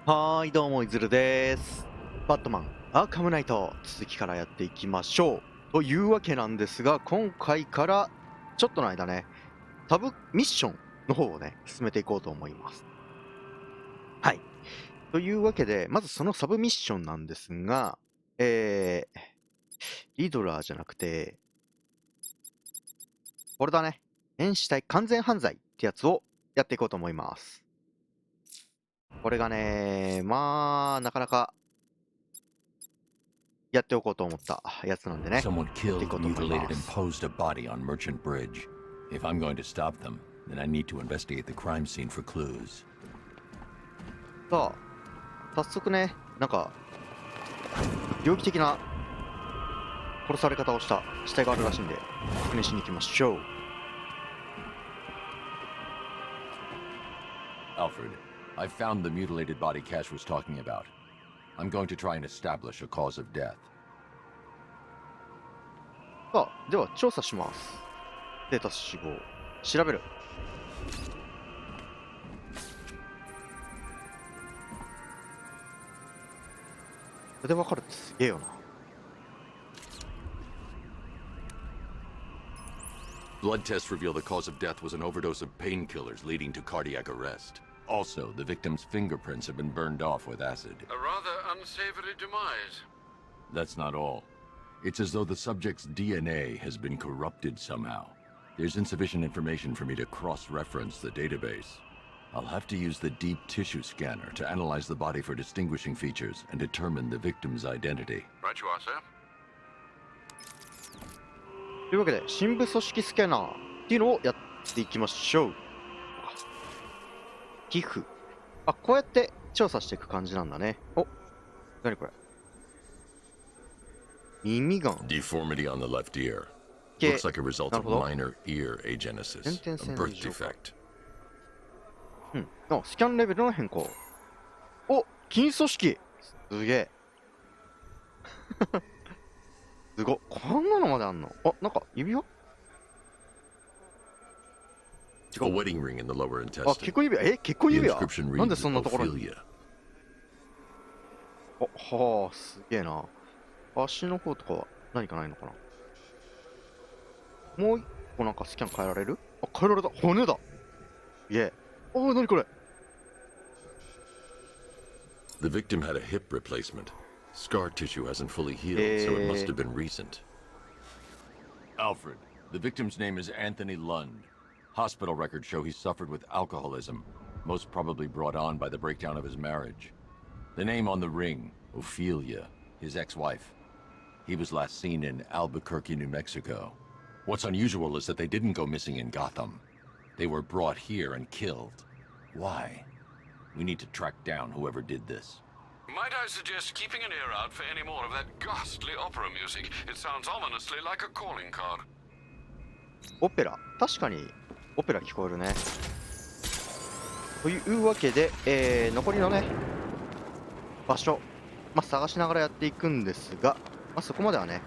はーい、どうも、いずるです。バットマン、アーカムナイト、続きからやっていきましょう。というわけなんですが、今回から、ちょっとの間ね、サブミッションの方をね、進めていこうと思います。はい。というわけで、まずそのサブミッションなんですが、リドラーじゃなくて、これだね。変死体完全犯罪ってやつをやっていこうと思います。これがね、まあ、なかなか、やっておこうと思ったやつなんでね。 Someone killed, mutilated, and posed a body on Merchant Bridge. If I'm going to stop them, then I need to investigate the crime scene for clues. さあ、早速ね、なんか、猟奇的な殺され方をした死体があるらしいんで、確認しに行きましょう。Alfred, I found the mutilated body Cash was talking about. I'm going to try and establish a cause of death. さあ、では調査します。ステータス死亡。調べる。それでわかるってすげえよな。Blood tests reveal the cause of death was an overdose of painkillers leading to cardiac arrest. Also, the victim's fingerprints have been burned off with acid. A rather unsavory demise. That's not all. It's as though the subject's DNA has been corrupted somehow. There's insufficient information for me to cross-reference the database. I'll have to use the deep tissue scanner to analyze the body for distinguishing features and determine the victim's identity. Right you are, sir. というわけで、深部組織スキャナーっていうのをやっていきましょう。皮膚。あ、こうやって調査していく感じなんだね。お、なにこれ。耳がん。 Deformity on the left ear. け Looks like a result of minor ear agenesis, a birth defect. うん。あ、スキャンレベルの変更。お、筋組織。すげえ。すごっ。こんなのまであんの。あ、なんか指輪？ A wedding ring in the lower あ、 intestine. 結婚指輪。結婚 The 指輪 inscription なんで reads そんなところに。 Ophelia. あ、はあ、すげえな。足の方とかは何かないのかな。もう一個なんかスキャン変えられる？あ、変えられた。骨だ。いえ。おー、なにこれ。 The victim had a hip replacement. Scar tissue hasn't fully healed, so it must have been recent. Alfred, the victim's name is Anthony Lund. Hospital records show he suffered with alcoholism, most probably brought on by the breakdown of his marriage. The name on the ring, Ophelia, his ex-wife. He was last seen in Albuquerque, New Mexico. What's unusual is that they didn't go missing in Gotham. They were brought here and killed. Why? We need to track down whoever did this. Might I suggest keeping an ear out for any more of that ghastly opera music? It sounds ominously like a calling card. オペラ。確かにオペラ聞こえるね。というわけで、残りのね、場所、探しながらやっていくんですが、そこまではね、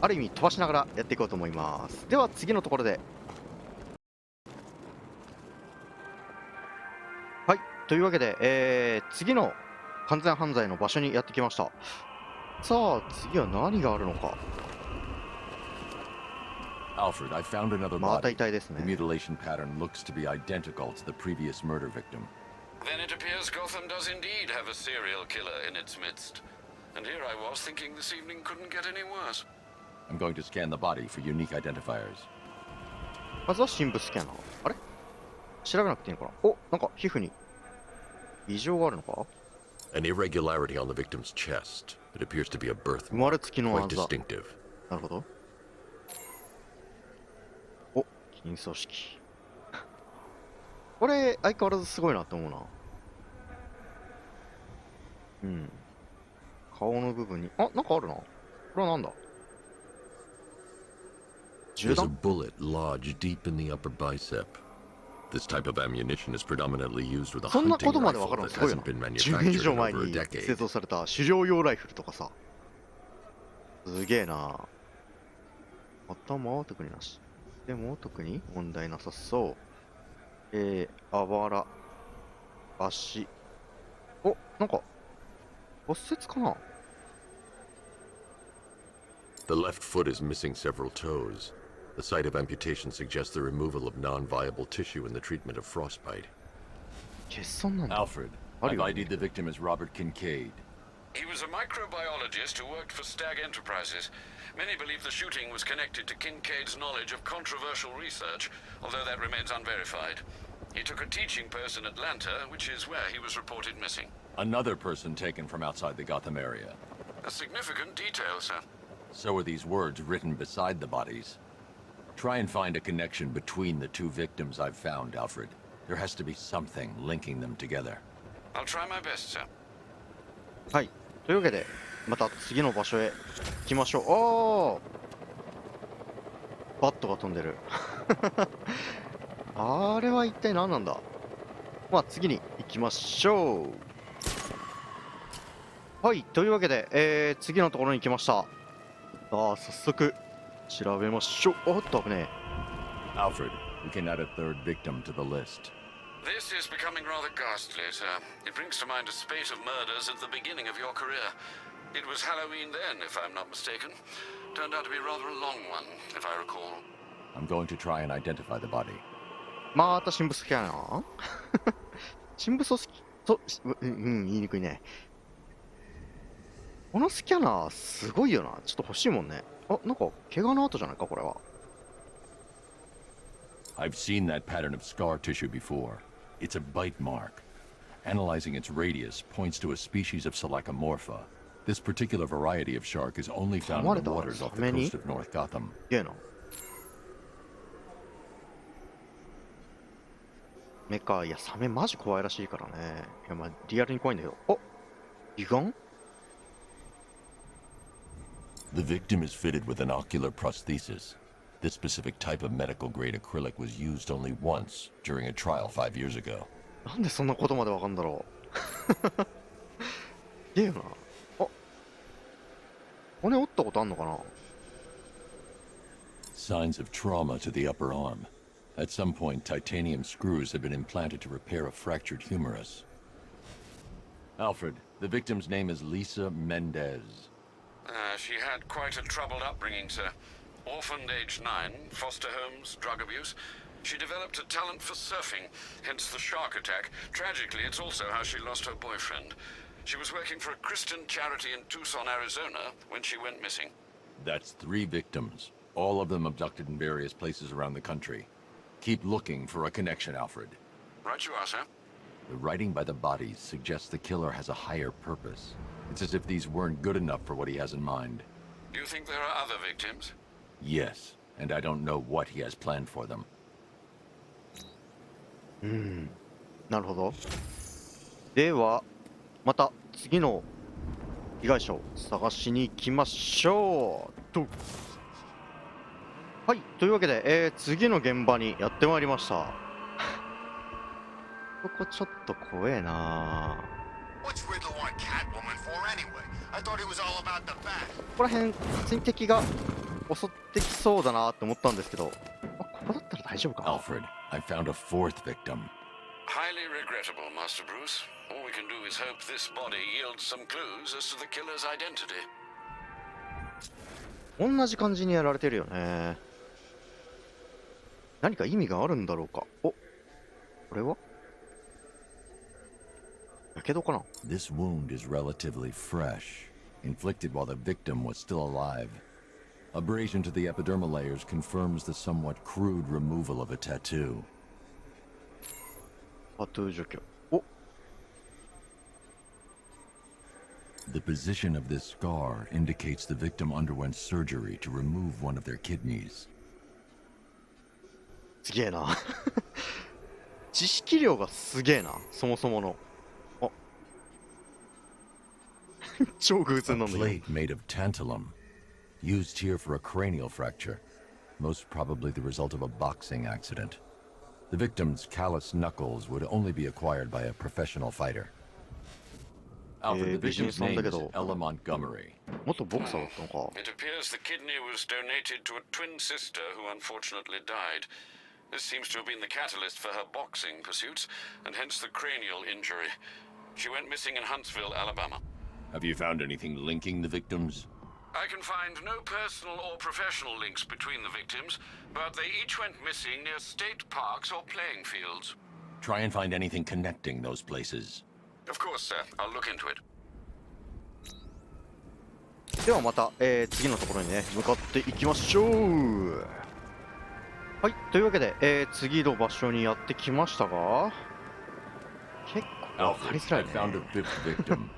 ある意味飛ばしながらやっていこうと思います。では次のところで。はい、というわけで、次の完全犯罪の場所にやってきました。さあ、次は何があるのか。Alfred, I found another また body. 遺体ですね。 The mutilation pattern looks to be identical to the previous murder victim. Then it appears Gotham does indeed have a serial killer in its midst. And here I was thinking this evening couldn't get any worse. I'm going to scan the body for unique identifiers. まずは深部スキャナー。あれ？調べなくていいのかな。お、なんか皮膚に異常があるのか。 An irregularity on the victim's chest. It appears to be a 生まれ birthmark. つきの Quite あざ。 distinctive. なるほど。お、筋組織。これ相変わらずすごいなと思うな。うん。顔の部分に、あ、なんかあるな。これはなんだ。銃 There's a 弾？ bullet lodged deep in the upper bicep. This type of ammunition is predominantly used with a そんな hunting ことまでわか rifle るの that すごいよ hasn't な。 been 10年以 manufactured 上 in 前 over a に decade. 製造された狩猟用ライフルとかさ。すげえな。頭は特になし。でも特に問題なさそう。あばら。足。お、なんか骨折かな。 The left foot is missing several toes. The site of amputation suggests the removal of non-viable tissue in the treatment of frostbite. 欠損なんだ。 Alfred, ある I've よ ID'd the victim as Robert Kincaid. He was a microbiologist who worked for Stag Enterprises. Many believe the shooting was connected to Kincaid's knowledge of controversial research, although that remains unverified. He took a teaching post in Atlanta, which is where he was reported missing. Another person taken from outside the Gotham area. A significant detail, sir. So are these words written beside the bodies. Try and find a connection between the two victims I've found, Alfred. There has to be something linking them together. I'll try my best, sir. はい。というわけで、また次の場所へ行きましょう。おー、バットが飛んでる。あれは一体何なんだ。まあ次に行きましょう。はい。というわけで、次のところに来ました。さあ、早速調べましょう。おっと、危ねえ。 Alfred, we can add a third victim to the list. This is becoming rather ghastly, sir. It brings to mind a spate of murders at the beginning of your career. It was Halloween then, if I'm not mistaken. Turned out to be rather a long one, if I recall. I'm going to try and identify the body. また神仏好きやな。神仏を好きと、言いにくいね。このスキャナーすごいよな。ちょっと欲しいもんね。あ、なんか怪我の跡じゃないか、これは。I've seen that pattern of scar tissue before. It's a bite mark. Analyzing its radius points to a species of Selachomorpha. This particular variety of shark is only found in the waters off the coast of North Gotham. ゲーな。メカ、いや、サメマジ怖いらしいからね。いや、まあ、リアルに怖いんだけど。お、胃がん？ The victim is fitted with an ocular prosthesis. This specific type of medical-grade acrylic was used only once during a trial 5 years ago. なんでそんなことまでわかんだろう。ゲーな。あ、骨折ったことあんのかな。 Signs of trauma to the upper arm. At some point, titanium screws had been implanted to repair a fractured humerus. Alfred, the victim's name is Lisa Mendez. She had quite a troubled upbringing, sir. Orphaned aged 9, foster homes, drug abuse. She developed a talent for surfing, hence the shark attack. Tragically, it's also how she lost her boyfriend. She was working for a Christian charity in Tucson, Arizona, when she went missing. That's 3 victims, all of them abducted in various places around the country. Keep looking for a connection, Alfred. Right you are, sir. The writing by the bodies suggests the killer has a higher purpose. It's as if these weren't good enough for what he has in mind. Do you think there are other victims? Yes, and I don't know what he has planned for them. なるほど。では、また次の被害者を探しに行きましょう。と。はい、というわけで、次の現場にやってまいりました。ここちょっと怖えな。What's Riddler want Catwoman for anyway? I thought it was all about the bat. ここら辺、普通に敵が襲ってきそうだなって思ったんですけど、ここだったら大丈夫かな。 Alfred, I found a 4th victim. Highly regrettable, Master Bruce. All we can do is hope this body yields some clues as to the killer's identity. 同じ感じにやられてるよね。何か意味があるんだろうか。お、これはやけどかな。 This wound is relatively fresh, inflicted while the victim was still alive. Abrasion to the epidermal layers confirms the somewhat crude removal of a tattoo. タトゥー除去。お、 The position of this scar indicates the victim underwent surgery to remove one of their kidneys. すげえな。知識量がすげえな、そもそもの。あ、超偶然 A なんだけど。 plate made of tantalum, used here for a cranial fracture, most probably the result of a boxing accident. The victim's callous knuckles would only be acquired by a professional fighter. Alfred, the victim's name is Ella Montgomery. 元ボクサーだったのか。 It appears the kidney was donated to a twin sister who unfortunately died. This seems to have been the catalyst for her boxing pursuits, and hence the cranial injury. She went missing in Huntsville, Alabama. Have you found anything linking the victims? I can find no personal or professional links between the victims, but they each went missing near state parks or playing fields. Try and find anything connecting those places. Of course, sir. I'll look into it. ではまた、次のところにね向かっていきましょう。はい、というわけで、次の場所にやってきましたが、結構分かりづらい I found a ね。 fifth victim.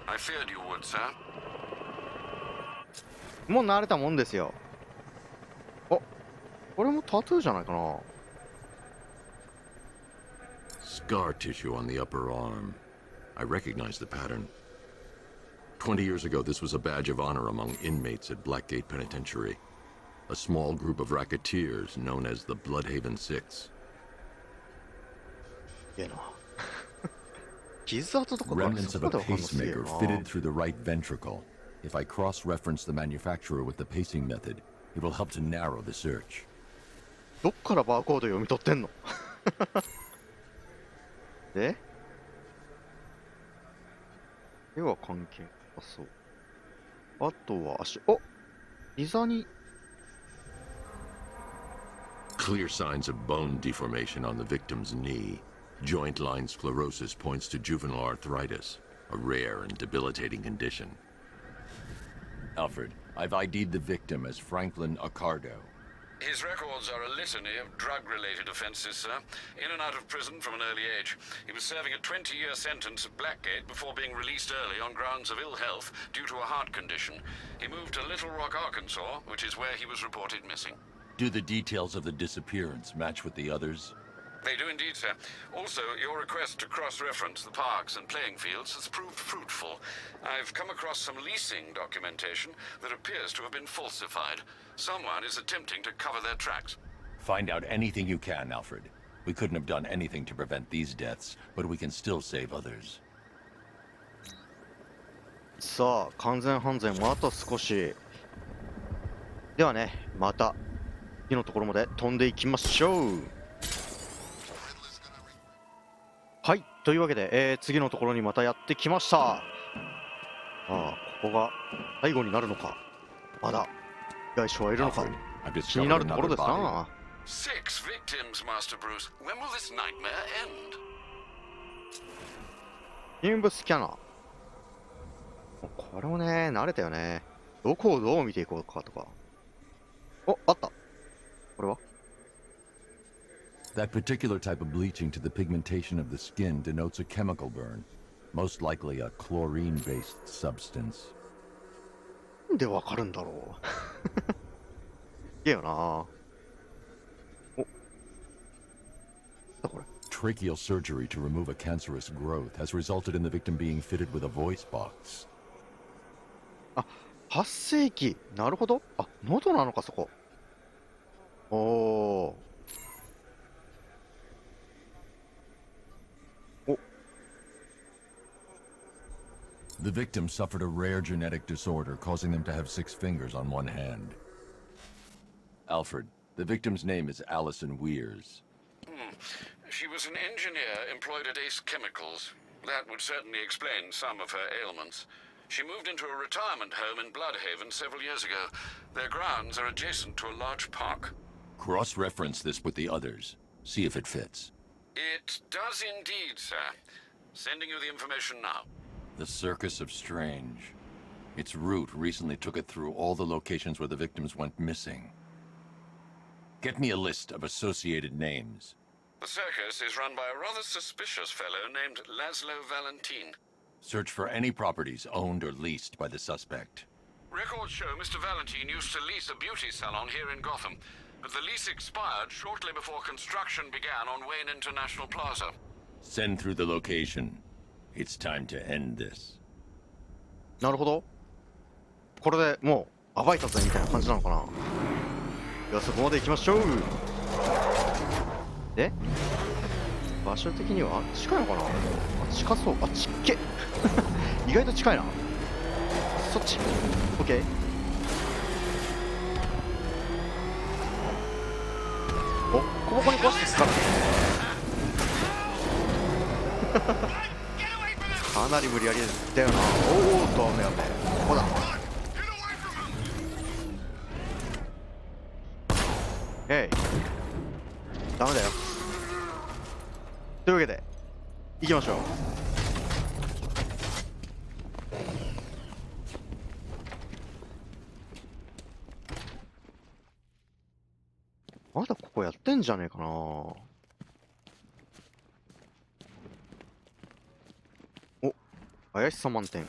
I feared you would, sir. もう慣れたもんですよ。あ、これもタトゥーじゃないかな。Scar tissue on the upper arm. I recognize the pattern. 20 years ago, this was a badge of honor among inmates at Blackgate Penitentiary. A small group of racketeers known as the Bloodhaven Six. いやな。傷跡とかが Remnants そ of こ a で分かるのすげえ pacemaker な。 fitted through the right ventricle. If I cross-reference the manufacturer with the pacing method, it will help to narrow the search. どっからバーコード読み取ってんので手は関係なさそう。あとは足、お、膝に Clear signs of bone deformation on the victim's knee. Joint line sclerosis points to juvenile arthritis, a rare and debilitating condition. Alfred, I've ID'd the victim as Franklin Accardo. His records are a litany of drug-related offenses, sir. In and out of prison from an early age. He was serving a 20-year sentence at Blackgate before being released early on grounds of ill health due to a heart condition. He moved to Little Rock, Arkansas, which is where he was reported missing. Do the details of the disappearance match with the others? They do indeed, sir. Also, your request to cross-reference the parks and playing fields has proved fruitful. I've come across some leasing documentation that appears to have been falsified. Someone is attempting to cover their tracks. Find out anything you can, Alfred. We couldn't have done anything to prevent these deaths, but we can still save others. さあ、完全犯罪もあと少し。ではね、また次のところまで飛んでいきましょう。はい、というわけで、次のところにまたやってきました。ああ、ここが最後になるのか。まだ被害者はいるのか。 Alfred, I've 気にな discovered るところ another です body. な。 6 victims, Master Bruce. When will this nightmare end? 人物スキャナー。これもね、慣れたよね。どこをどう見ていこうかとか。お、あった。これは That particular type of bleaching to the pigmentation of the skin denotes a chemical burn, most likely a chlorine-based substance. なんでわかるんだろう。いいよな。お。だこれ。 Tracheal surgery to remove a cancerous growth has resulted in the victim being fitted with a voice box. あ、発声器。なるほど。あ、喉なのか、そこ。おお。お。 The victim suffered a rare genetic disorder causing them to have 6 fingers on one hand. Alfred, the victim's name is Allison Weers. She was an engineer employed at Ace Chemicals. That would certainly explain some of her ailments. She moved into a retirement home in Bloodhaven several years ago. Their grounds are adjacent to a large park. Cross-reference this with the others. See if it fits. It does indeed, sir. Sending you the information now. The Circus of Strange. Its route recently took it through all the locations where the victims went missing. Get me a list of associated names. The circus is run by a rather suspicious fellow named Laszlo Valentin. Search for any properties owned or leased by the suspect. Records show Mr. Valentin used to lease a beauty salon here in Gotham, but the lease expired shortly before construction began on Wayne International Plaza. Send through the location. It's time to end this. なるほど。これでもう暴いたぜみたいな感じなのかな。ではそこまで行きましょう。で場所的には近いのかな。あ、近そう。あ、ちっけ意外と近いな。そっち OK。 お、コボコに壊してからかなり無理やりだよな。おおっと、危ない危ない。ここだ。えい、ダメだよ。というわけで行きましょう。まだここやってんじゃねえかな。お、怪しさ満点。ん、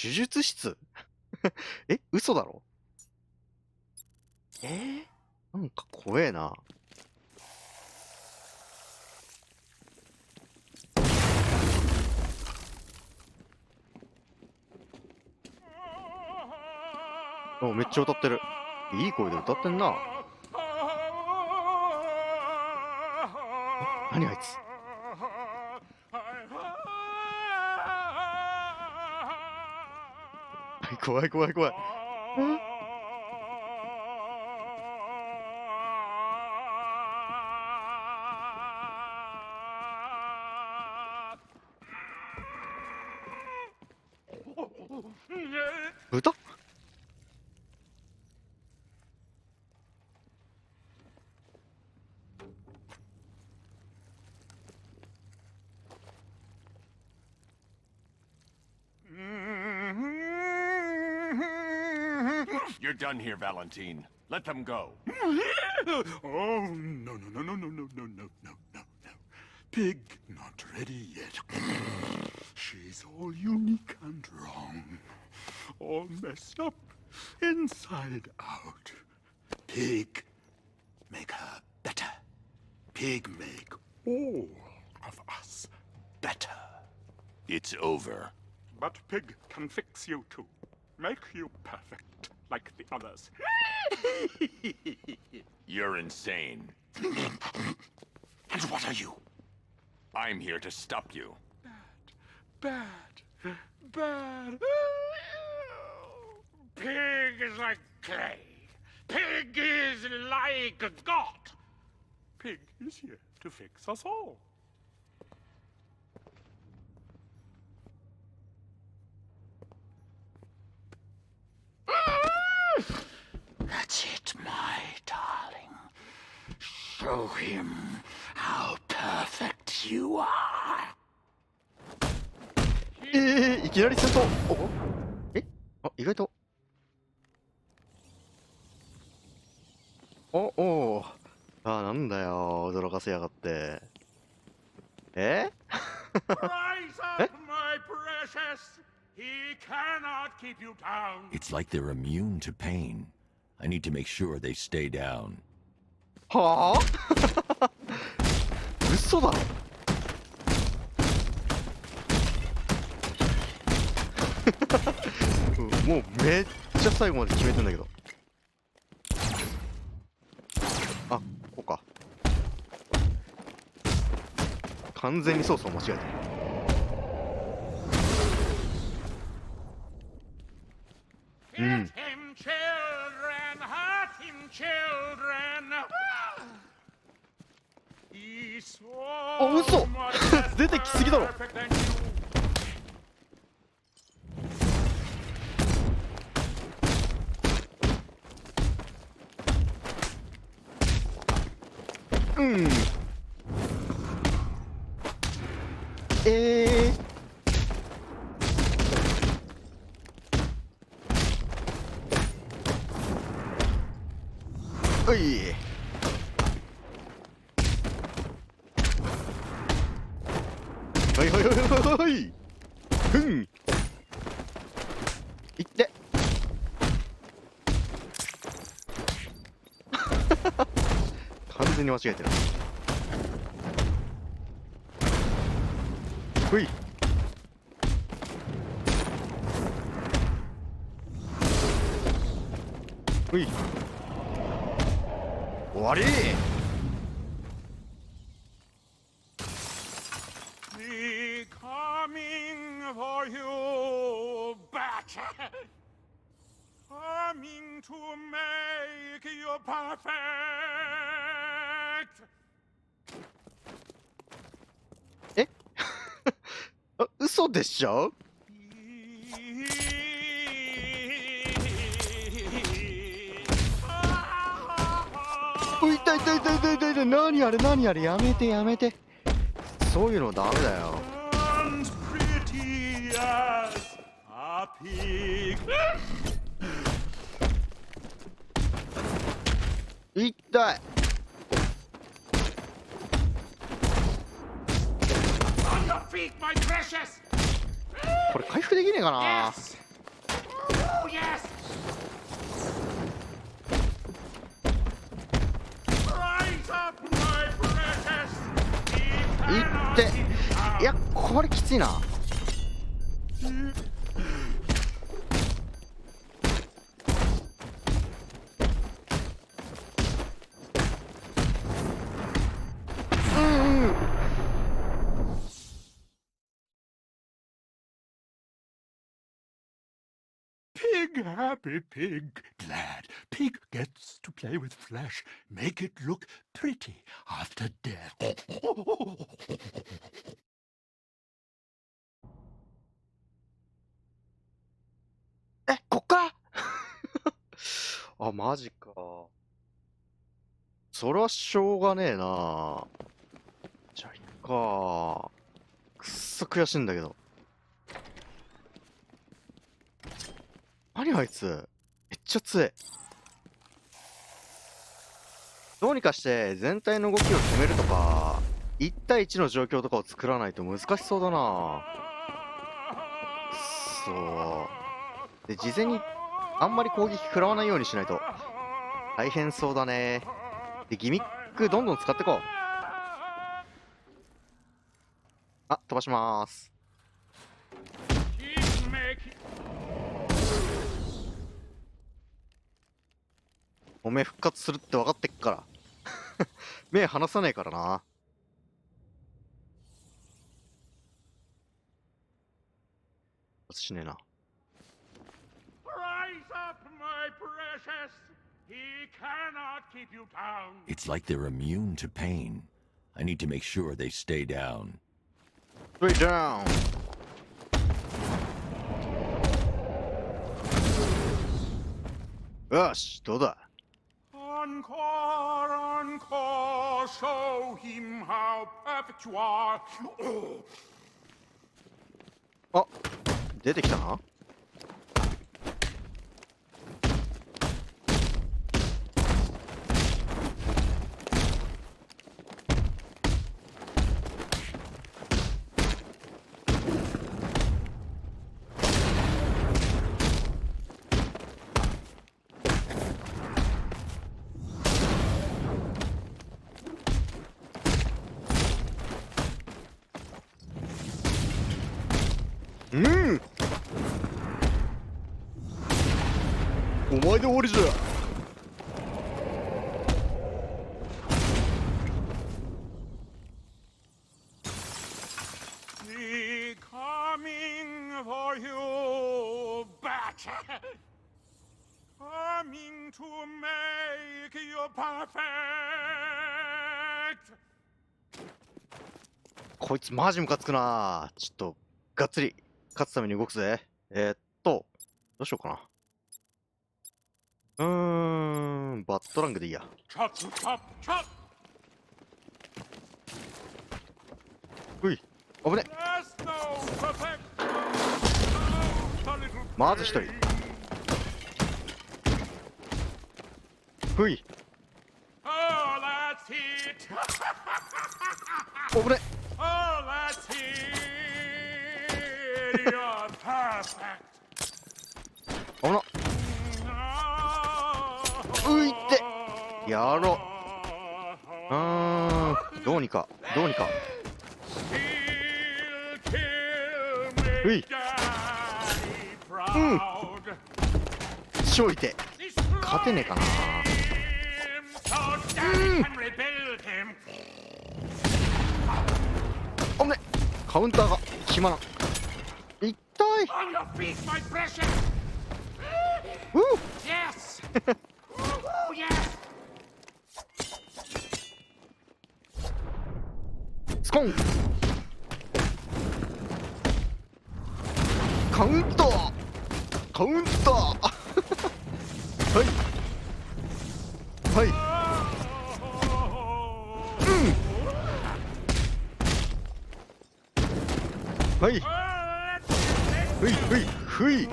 手術室え、嘘だろ。なんか怖えな。お、めっちゃ歌ってる。いい声で歌ってんな。何あいつ。怖い怖い怖い。豚。You're done here, Valentine. Let them go. Oh, no, no, no, no, no, no, no, no, no, no, no. Pig not ready yet. She's all unique and wrong. All messed up, inside out. Pig, make her better. Pig make all of us better. It's over. But Pig can fix you too. Make you perfect, like the others. You're insane. And what are you? I'm here to stop you. Bad. Bad. Pig is like clay. Pig is like a god. Pig is here to fix us all. That's it, my darling. Show him how perfect you are. いきなり戦闘。お、あ、意外と。お、なんだよ、驚かせやがって。Rise up, my precious. He cannot keep you down. It's like they're immune to pain. I need to make sure they stay down. はあ嘘だろ。もうめっちゃ最後まで決めてんだけど。あ、ここか。完全に操作を間違えた。Hit him, children. Hurt him, children. He's so あ、嘘 much 出てきすぎだろ。 perfect than you. うん。おい。はいはいはいはいはい。ふん。いって。完全に間違えてる。ほい。ほい。終わり。 Me coming for you, bat. you perfect. えあ、嘘でしょ。痛い痛い痛い痛い痛い痛い。何あれ何あれ、やめてやめて。そういうのダメだよ。And pretty as a pig. 痛い。On your feet, my precious. これ回復できねえかな。 Yes. Oh, yes. Rise up, my precious. いっていや、これきついな。Pig, happy pig, glad. Pig gets to play with flesh, make it look pretty after death. え、こっからあ、マジか。それはしょうがねえな。じゃあ、いっか。くっそ悔しいんだけど。何あいつ。めっちゃ強い。どうにかして全体の動きを止めるとか、1対1の状況とかを作らないと難しそうだな。くっそー。で、事前にあんまり攻撃食らわないようにしないと大変そうだね。で、ギミックどんどん使ってこう。あ、飛ばしまーす。Keep making. おめえ復活するって分かってっから目離さねえからな。しねえな。 Rise up, my precious. He cannot keep you down. It's like they're immune to pain. I need to make sure they stay down. Straight down. よし、どうだ。 Encore, encore, show him how perfect you are. あ、出てきたな。うん。お前で終わりじゃ。The coming for you, bat. Coming to make you perfect. こいつマジムカつくな。ちょっとがっつり勝つために動くぜ。どうしようかな。バットラングでいいや。 Chop, chop, chop. うい、危ね。 There's no perfect. No, the little まず一人。 pig. ふい、 Oh, that's it. 危ね。 Oh, that's it. You're perfect. 危な。ういってやろう。どうにかどうにか。うい、勝利て勝てねえかな。おめカウンターが決まらん。痛い。ううコンカウンターカウンターはいはいはいふいふいふい。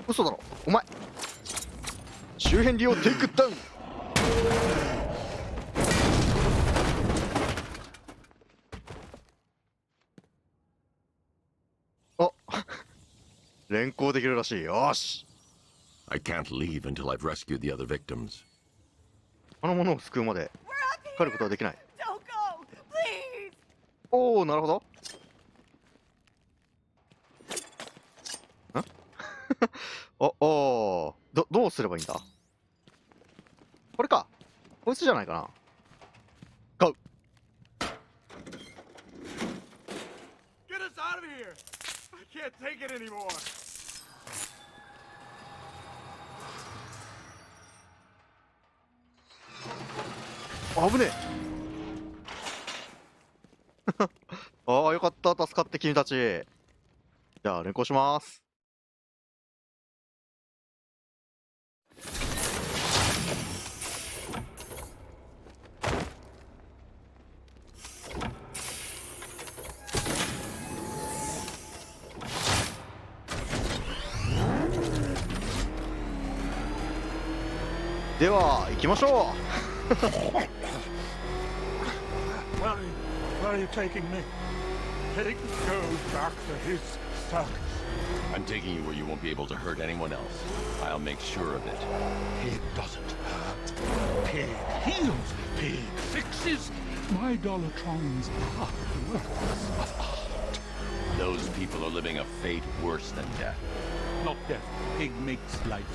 嘘だろお前。周辺利用テイクダウン。あ連行できるらしい。よし。 I can't leave until I've rescued the other victims. あの者を救うまで帰ることはできない。 Don't go, please. おおなるほど。んおどうすればいいんだ。これか。こいつじゃないかな。買う。 Get us out of here! I can't take it anymore. 危ねえ。ああよかった、助かって君たち。じゃあ連行します。では行きましょう。Where are you taking me? Pig goes back to his circus. I'm taking you where you won't be able to hurt anyone else. I'll make sure of it. Pig doesn't hurt. Pig heals. Pig fixes. My Dollartrons are works of art. Those people are living a fate worse than death. Not death. Pig makes life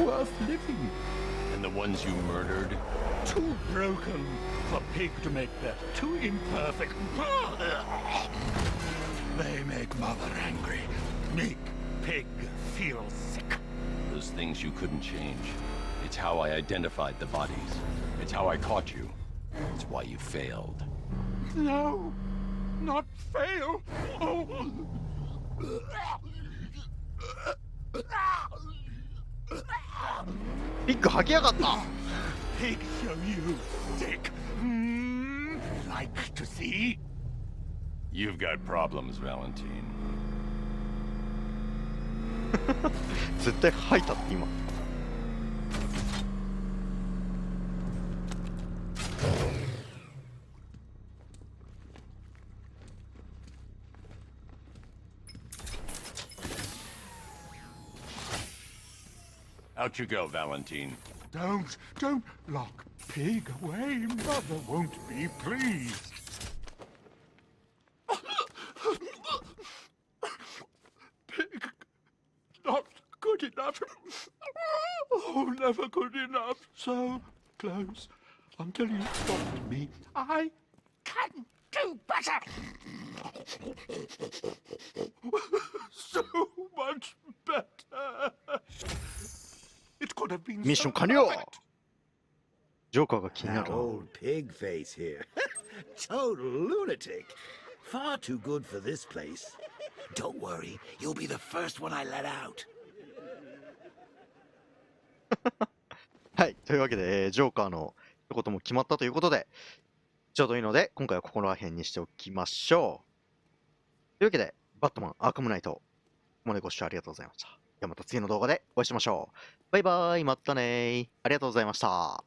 worth living. And the ones you murdered? Too broken for Pig to make that. Too imperfect. They make Mother angry. Make Pig feel sick. Those things you couldn't change. It's how I identified the bodies. It's how I caught you. It's why you failed. No, not fail. Oh. ピッグ吐きやがった。 Pig show you sick. Like to see? You've got problems, Valentine. 絶対吐いたって今。Out you go, Valentine. Don't lock Pig away. Mother won't be pleased. Pig, not good enough. Oh, never good enough. So close until you stopped me. I can do better. So much better. It could have been ミッション so 完了。 perfect. ジョーカーが気にな That るな。 old pig face here. Total lunatic. Far too good for this place. Don't worry, you'll be the first one I let out. はい、というわけで、ジョーカーのことも決まったということで、ちょうどいいので、今回はここら辺にしておきましょう。というわけで、バットマン、アーカムナイト、ここまでご視聴ありがとうございました。ではまた次の動画でお会いしましょう。バイバーイ、またねー。ありがとうございました。